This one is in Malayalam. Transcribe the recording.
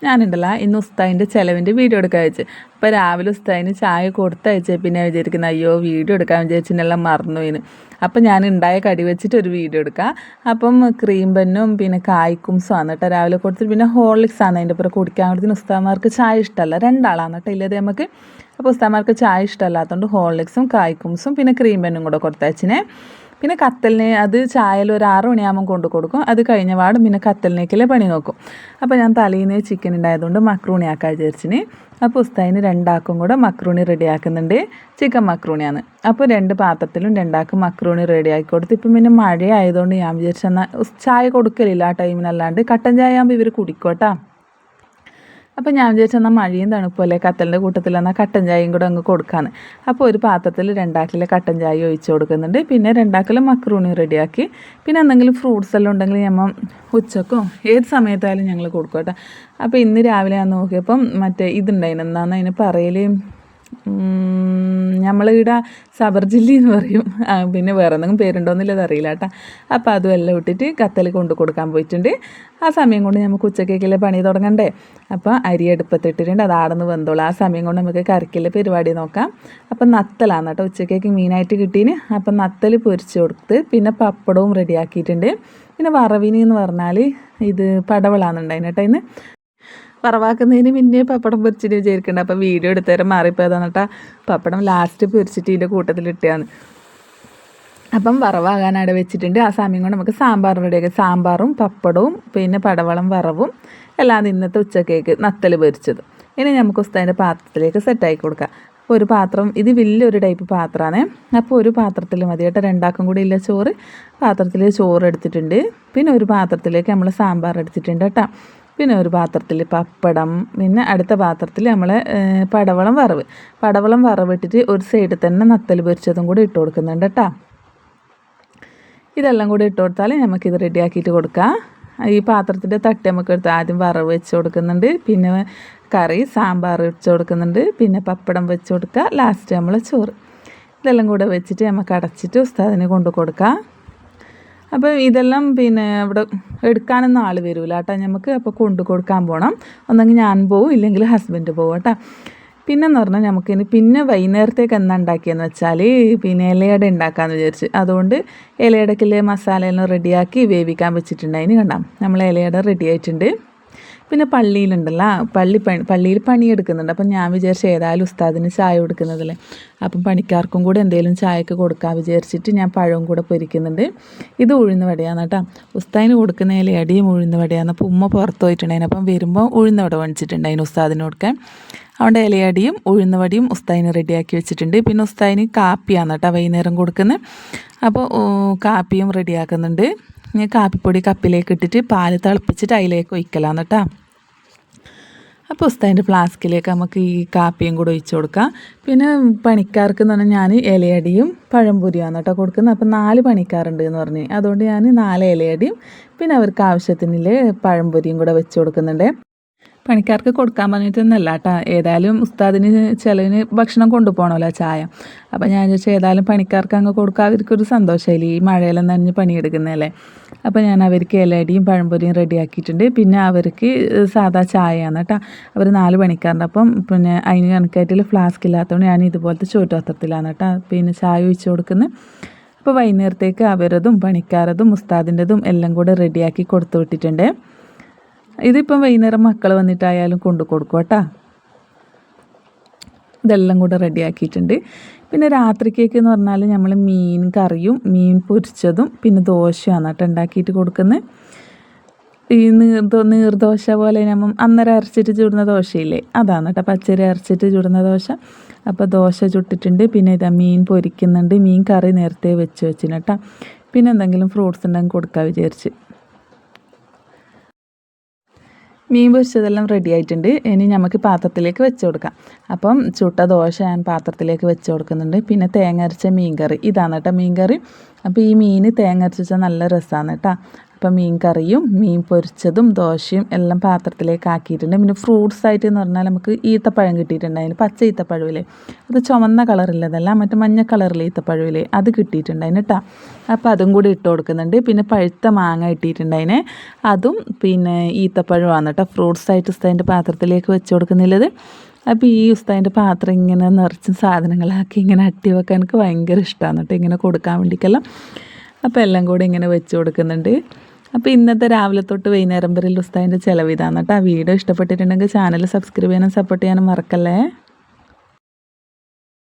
ഞാനുണ്ടല്ലോ ഇന്ന് ഉസ്താദിൻ്റെ ചിലവിൻ്റെ വീഡിയോ എടുക്കാൻ വെച്ച്. അപ്പോൾ രാവിലെ ഉസ്താദിന് ചായ കൊടുത്തയച്ചേ പിന്നെ വിചാരിക്കുന്നത് അയ്യോ വീഡിയോ എടുക്കാൻ വിചാരിച്ചിട്ടെല്ലാം മറന്നുപോയിന്. അപ്പം ഞാൻ ഉണ്ടായ കടി വെച്ചിട്ട് ഒരു വീഡിയോ എടുക്കാം. അപ്പം ക്രീം ബന്നും പിന്നെ കായ്ക്കുംസുമാണ് കേട്ടോ രാവിലെ കൊടുത്തിട്ട്, പിന്നെ ഹോർലിക്സ് ആണ് അതിൻ്റെ പുറം കുടിക്കാൻ കൊടുത്തിന്. ഉസ്താദ്മാർക്ക് ചായ ഇഷ്ടമല്ല, രണ്ടാളാണ് കേട്ടോ ഇല്ലത് നമുക്ക്. അപ്പോൾ ഉസ്താദ്മാർക്ക് ചായ ഇഷ്ടമല്ലാത്തതുകൊണ്ട് ഹോർലിക്സും കായ്ക്കുംസും പിന്നെ ക്രീം ബന്നും കൂടെ കൊടുത്തയച്ചിനെ. പിന്നെ കത്തലിനെ അത് ചായയിൽ ഒരു 6 മണിയാകുമ്പോൾ കൊണ്ട് കൊടുക്കും. അത് കഴിഞ്ഞ പാടും പിന്നെ കത്തലിനേക്കല്ലേ പണി നോക്കും. അപ്പോൾ ഞാൻ തലേന്ന് ചിക്കൻ ഉണ്ടായതുകൊണ്ട് മക്രൂണി ആക്കാൻ വിചാരിച്ചിന്. അപ്പോൾ ഉസ്താദിന് രണ്ടാക്കും കൂടെ മക്രൂണി റെഡിയാക്കുന്നുണ്ട്. ചിക്കൻ മക്രൂണിയാണ്. അപ്പോൾ 2 പാത്രത്തിലും രണ്ടാക്കും മക്രൂണി റെഡിയാക്കി കൊടുത്ത്. ഇപ്പം പിന്നെ മഴ ആയതുകൊണ്ട് ഞാൻ വിചാരിച്ചെന്നാൽ ചായ കൊടുക്കലില്ല ആ ടൈമിനല്ലാണ്ട് കട്ടൻ ചായ ആകുമ്പോൾ ഇവർ കുടിക്കോട്ടാ. അപ്പോൾ ഞാൻ വിചാരിച്ചെന്നാൽ മഴയും തണുപ്പല്ലേ കത്തലിൻ്റെ കൂട്ടത്തിൽ എന്നാൽ കട്ടൻ ചായയും കൂടെ അങ്ങ് കൊടുക്കാമെന്ന്. അപ്പോൾ ഒരു പാത്രത്തിൽ 2 കിലോ കട്ടൻ ചായ ഒഴിച്ച് കൊടുക്കുന്നുണ്ട്. പിന്നെ 2 കിലോ മക്രൂണി റെഡിയാക്കി. പിന്നെ എന്തെങ്കിലും ഫ്രൂട്ട്സ് എല്ലാം ഉണ്ടെങ്കിൽ നമ്മൾ ഉച്ചക്കോ ഏത് സമയത്തായാലും ഞങ്ങൾ കൊടുക്കും കേട്ടോ. അപ്പോൾ ഇന്ന് രാവിലെ ഞാൻ നോക്കിയപ്പം മറ്റേ ഇതുണ്ടായിരുന്നു, എന്താണെന്ന് അതിന് പറയൽ, നമ്മളിവിടെ സബർജില്ലി എന്ന് പറയും. പിന്നെ വേറെ എന്തെങ്കിലും പേരുണ്ടോയെന്നില്ലത് അറിയില്ല കേട്ടോ. അപ്പോൾ അതും എല്ലാം ഇട്ടിട്ട് കത്തൽ കൊണ്ട് കൊടുക്കാൻ പോയിട്ടുണ്ട്. ആ സമയം കൊണ്ട് നമുക്ക് ഉച്ചക്കേക്കുള്ള പണി തുടങ്ങണ്ടേ. അപ്പോൾ അരി അടുപ്പത്തിട്ടിട്ടുണ്ട്, അത് ആടുന്ന് വെന്തോളൂ. ആ സമയം കൊണ്ട് നമുക്ക് കറിക്കുള്ള പരിപാടി നോക്കാം. അപ്പം നത്തലാണ് കേട്ടോ ഉച്ചക്കേക്ക് മീനായിട്ട് കിട്ടീന്. അപ്പം നത്തൽ പൊരിച്ച് കൊടുത്ത് പിന്നെ പപ്പടവും റെഡിയാക്കിയിട്ടുണ്ട്. പിന്നെ വറവിന് എന്ന് പറഞ്ഞാൽ ഇത് പടവളാണെന്നുണ്ടായിന് കേട്ടോ. ഇന്ന് വറവാക്കുന്നതിന് മുന്നേ പപ്പടം പൊരിച്ചിട്ട് വിചാരിക്കണ്ട. അപ്പോൾ വീഡിയോ എടുത്തേരം മാറിപ്പോയതാണ് കേട്ടോ. പപ്പടം ലാസ്റ്റ് പൊരിച്ചിട്ട് ഇതിൻ്റെ കൂട്ടത്തിലിട്ടാണ്. അപ്പം വറവാകാൻ അവിടെ വെച്ചിട്ടുണ്ട്. ആ സമയം കൊണ്ട് നമുക്ക് സാമ്പാർ റെഡിയാക്കി. സാമ്പാറും പപ്പടവും പിന്നെ പടവളം വറവും എല്ലാം ഇന്നത്തെ ഉച്ചക്കേക്ക് നത്തൽ പൊരിച്ചത്. ഇനി നമുക്ക് ഉസ്താദിൻ്റെ പാത്രത്തിലേക്ക് സെറ്റാക്കി കൊടുക്കാം. അപ്പോൾ ഒരു പാത്രം, ഇത് വലിയൊരു ടൈപ്പ് പാത്രമാണ്. അപ്പോൾ ഒരു പാത്രത്തിൽ മതി കേട്ടോ, രണ്ടാക്കും കൂടി ഇല്ല ചോറ്. പാത്രത്തിൽ ചോറ് എടുത്തിട്ടുണ്ട്. പിന്നെ ഒരു പാത്രത്തിലേക്ക് നമ്മൾ സാമ്പാർ എടുത്തിട്ടുണ്ട് കേട്ടോ. പിന്നെ ഒരു പാത്രത്തിൽ പപ്പടം, പിന്നെ അടുത്ത പാത്രത്തിൽ നമ്മൾ പടവളം വറവിട്ടിട്ട് ഒരു സൈഡിൽ തന്നെ നത്തൽ പൊരിച്ചതും കൂടി ഇട്ട് കൊടുക്കുന്നുണ്ട് കേട്ടോ. ഇതെല്ലാം കൂടി ഇട്ട് കൊടുത്താൽ നമുക്കിത് റെഡിയാക്കിയിട്ട് കൊടുക്കാം. ഈ പാത്രത്തിൻ്റെ തട്ടി നമുക്ക് എടുത്ത് ആദ്യം വറവ് വെച്ച് കൊടുക്കുന്നുണ്ട്, പിന്നെ കറി സാമ്പാർ വെച്ച് കൊടുക്കുന്നുണ്ട്, പിന്നെ പപ്പടം വെച്ച് കൊടുക്കുക, ലാസ്റ്റ് നമ്മൾ ചോറ്. ഇതെല്ലാം കൂടെ വെച്ചിട്ട് നമുക്ക് അടച്ചിട്ട് ഉസ്താദിന് കൊണ്ട് കൊടുക്കാം. അപ്പോൾ ഇതെല്ലാം പിന്നെ ഇവിടെ എടുക്കാനൊന്നും ആൾ വരില്ല കേട്ടോ നമുക്ക്. അപ്പോൾ കൊണ്ട് കൊടുക്കാൻ പോകണം. ഒന്നെങ്കിൽ ഞാൻ പോവും, ഇല്ലെങ്കിൽ ഹസ്ബൻഡ് പോവും കേട്ടോ. പിന്നെന്ന് പറഞ്ഞാൽ നമുക്കിനി പിന്നെ വൈകുന്നേരത്തേക്ക് എന്താ ഉണ്ടാക്കിയെന്ന് വെച്ചാൽ പിന്നെ ഇലയട ഉണ്ടാക്കാമെന്ന് വിചാരിച്ച്. അതുകൊണ്ട് ഇലയടക്കിലെ മസാലയെല്ലാം റെഡിയാക്കി വേവിക്കാൻ വെച്ചിട്ടുണ്ടായിന്. കണ്ടാം നമ്മൾ ഇലയട റെഡി ആയിട്ടുണ്ട്. പിന്നെ പള്ളിയിലുണ്ടല്ലോ, പള്ളിയിൽ പണിയെടുക്കുന്നുണ്ട്. അപ്പം ഞാൻ വിചാരിച്ചു ഏതായാലും ഉസ്താദിന് ചായ കൊടുക്കുന്നതല്ലേ, അപ്പം പണിക്കാർക്കും കൂടെ എന്തെങ്കിലും ചായക്ക് കൊടുക്കാൻ വിചാരിച്ചിട്ട് ഞാൻ പഴവും കൂടെ പൊരിക്കുന്നുണ്ട്. ഇത് ഉഴുന്ന് വടയാണ് കേട്ടോ. ഉസ്താദിന് കൊടുക്കുന്ന ഇലയടിയും ഉഴുന്ന് വടയാണ്. അപ്പോൾ ഉമ്മ പുറത്ത് പോയിട്ടുണ്ടായിരുന്നു. അപ്പം വരുമ്പോൾ ഉഴുന്ന് വട മേടിച്ചിട്ടുണ്ടായിരുന്നു ഉസ്താദിന് കൊടുക്കാൻ. അതുകൊണ്ട് ഇലയടിയും ഉഴുന്ന് വടയും ഉസ്താദിന് റെഡിയാക്കി വെച്ചിട്ടുണ്ട്. പിന്നെ ഉസ്താദിന് കാപ്പിയാണ് കേട്ടോ വൈകുന്നേരം കൊടുക്കുന്നത്. അപ്പോൾ കാപ്പിയും റെഡിയാക്കുന്നുണ്ട്. ഞാൻ കാപ്പിപ്പൊടി കപ്പിലേക്ക് ഇട്ടിട്ട് പാല് തിളപ്പിച്ചിട്ട് അതിലേക്ക് ഒഴിക്കലാണ് കേട്ടോ. അപ്പോൾ ഉസ്താദിൻ്റെ ഫ്ലാസ്കിലേക്ക് നമുക്ക് ഈ കാപ്പിയും കൂടെ ഒഴിച്ച് കൊടുക്കാം. പിന്നെ പണിക്കാർക്ക് എന്ന് പറഞ്ഞാൽ ഞാൻ ഇലയടിയും പഴംപൊരിയാണ് കേട്ടോ കൊടുക്കുന്നത്. അപ്പോൾ 4 പണിക്കാരുണ്ട് എന്ന് പറഞ്ഞ്, അതുകൊണ്ട് ഞാൻ 4 ഇലയടിയും പിന്നെ അവർക്ക് ആവശ്യത്തിനുള്ള പഴംപൊരിയും കൂടെ വെച്ച് കൊടുക്കുന്നുണ്ട്. പണിക്കാർക്ക് കൊടുക്കാൻ പറഞ്ഞിട്ടൊന്നല്ല കേട്ടോ, ഏതായാലും ഉസ്താദിന് ചിലവിന് ഭക്ഷണം കൊണ്ടുപോകണമല്ലോ ചായ. അപ്പോൾ ഞാൻ ചോദിച്ചാൽ ഏതായാലും പണിക്കാർക്ക് അങ്ങ് കൊടുക്കുക, അവർക്കൊരു സന്തോഷമില്ല ഈ മഴയെല്ലാം നനഞ്ഞ് പണിയെടുക്കുന്നതല്ലേ. അപ്പോൾ ഞാൻ അവർക്ക് ഇലയടിയും പഴംപൊരിയും റെഡിയാക്കിയിട്ടുണ്ട്. പിന്നെ അവർക്ക് സാധാ ചായയാണ് കേട്ടോ. അവർ 4 പണിക്കാരുണ്ട്. അപ്പം പിന്നെ അതിന് കണക്കായിട്ടുള്ള ഫ്ലാസ്ക് ഇല്ലാത്തതുകൊണ്ട് ഞാൻ ഇതുപോലത്തെ ചോറ്റുപാത്രത്തിലാണ് കേട്ടോ പിന്നെ ചായ ഒഴിച്ച് കൊടുക്കുന്നത്. അപ്പോൾ വൈകുന്നേരത്തേക്ക് അവരതും പണിക്കാരതും ഉസ്താദിൻ്റെതും എല്ലാം കൂടെ റെഡിയാക്കി കൊടുത്തു വിട്ടിട്ടുണ്ട്. ഇതിപ്പം വൈകുന്നേരം മക്കൾ വന്നിട്ടായാലും കൊണ്ടു കൊടുക്കും കേട്ടോ. ഇതെല്ലാം കൂടെ റെഡിയാക്കിയിട്ടുണ്ട്. പിന്നെ രാത്രിക്കേക്ക് എന്ന് പറഞ്ഞാൽ നമ്മൾ മീൻ കറിയും മീൻ പൊരിച്ചതും പിന്നെ ദോശയാണ് കേട്ടോ ഉണ്ടാക്കിയിട്ട് കൊടുക്കുന്നത്. ഈ നീർദോശ പോലെ നമ്മൾ അന്നേരം അരച്ചിട്ട് ചുടുന്ന ദോശയില്ലേ, അതാണ് കേട്ടോ പച്ചരി അരച്ചിട്ട് ചുടുന്ന ദോശ. അപ്പോൾ ദോശ ചുട്ടിട്ടുണ്ട്. പിന്നെ ഇതാ മീൻ പൊരിക്കുന്നുണ്ട്. മീൻ കറി നേരത്തെ വെച്ചിന് കേട്ടോ. പിന്നെ എന്തെങ്കിലും ഫ്രൂട്ട്സ് ഉണ്ടെങ്കിൽ കൊടുക്കാൻ വിചാരിച്ച്. മീൻ പൊരിച്ചതെല്ലാം റെഡി ആയിട്ടുണ്ട്. ഇനി നമുക്ക് പാത്രത്തിലേക്ക് വെച്ച് കൊടുക്കാം. അപ്പം ചുട്ട ദോശ ഞാൻ പാത്രത്തിലേക്ക് വെച്ച് കൊടുക്കുന്നുണ്ട്. പിന്നെ തേങ്ങ അരച്ച മീൻ കറി, ഇതാണ് കേട്ടോ മീൻ കറി. അപ്പോൾ ഈ മീൻ തേങ്ങ അരച്ച് വെച്ചാൽ നല്ല രസമാണ് കേട്ടോ. അപ്പം മീൻ കറിയും മീൻ പൊരിച്ചതും ദോശയും എല്ലാം പാത്രത്തിലേക്ക് ആക്കിയിട്ടുണ്ട്. പിന്നെ ഫ്രൂട്ട്സ് ആയിട്ട് എന്ന് പറഞ്ഞാൽ നമുക്ക് ഈത്തപ്പഴം കിട്ടിയിട്ടുണ്ടായിരുന്നു. പച്ച ഈത്തപ്പഴമില്ലേ, അത് ചുവന്ന കളറില്ലതല്ല, മറ്റേ മഞ്ഞ കളറിലെ ഈത്തപ്പഴമില്ലേ, അത് കിട്ടിയിട്ടുണ്ടായിരുന്നു കേട്ടോ. അപ്പോൾ അതും കൂടി ഇട്ട് കൊടുക്കുന്നുണ്ട്. പിന്നെ പഴുത്ത മാങ്ങ ഇട്ടിട്ടുണ്ടായിന്, അതും പിന്നെ ഈത്തപ്പഴമാണ് കേട്ടോ. ഫ്രൂട്ട്സ് ആയിട്ട് ഉസ്താദിൻ്റെ പാത്രത്തിലേക്ക് വെച്ച് കൊടുക്കുന്നില്ലത്. അപ്പോൾ ഈ ഉസ്താദിൻ്റെ പാത്രം ഇങ്ങനെ നിറച്ച് സാധനങ്ങളാക്കി ഇങ്ങനെ അട്ടി വെക്കാൻ എനിക്ക് ഭയങ്കര ഇഷ്ടമാണ് കേട്ടോ, ഇങ്ങനെ കൊടുക്കാൻ വേണ്ടിക്കെല്ലാം. അപ്പോൾ എല്ലാം കൂടി ഇങ്ങനെ വെച്ച് കൊടുക്കുന്നുണ്ട്. അപ്പോൾ ഇന്നത്തെ രാവിലെ തൊട്ട് വൈകുന്നേരം വരെ ഉസ്താദിൻ്റെ ചിലവ് ഇതാണ് കേട്ടോ. ആ വീഡിയോ ഇഷ്ടപ്പെട്ടിട്ടുണ്ടെങ്കിൽ ചാനൽ സബ്സ്ക്രൈബ് ചെയ്യാനും സപ്പോർട്ട് ചെയ്യാനും മറക്കല്ലേ.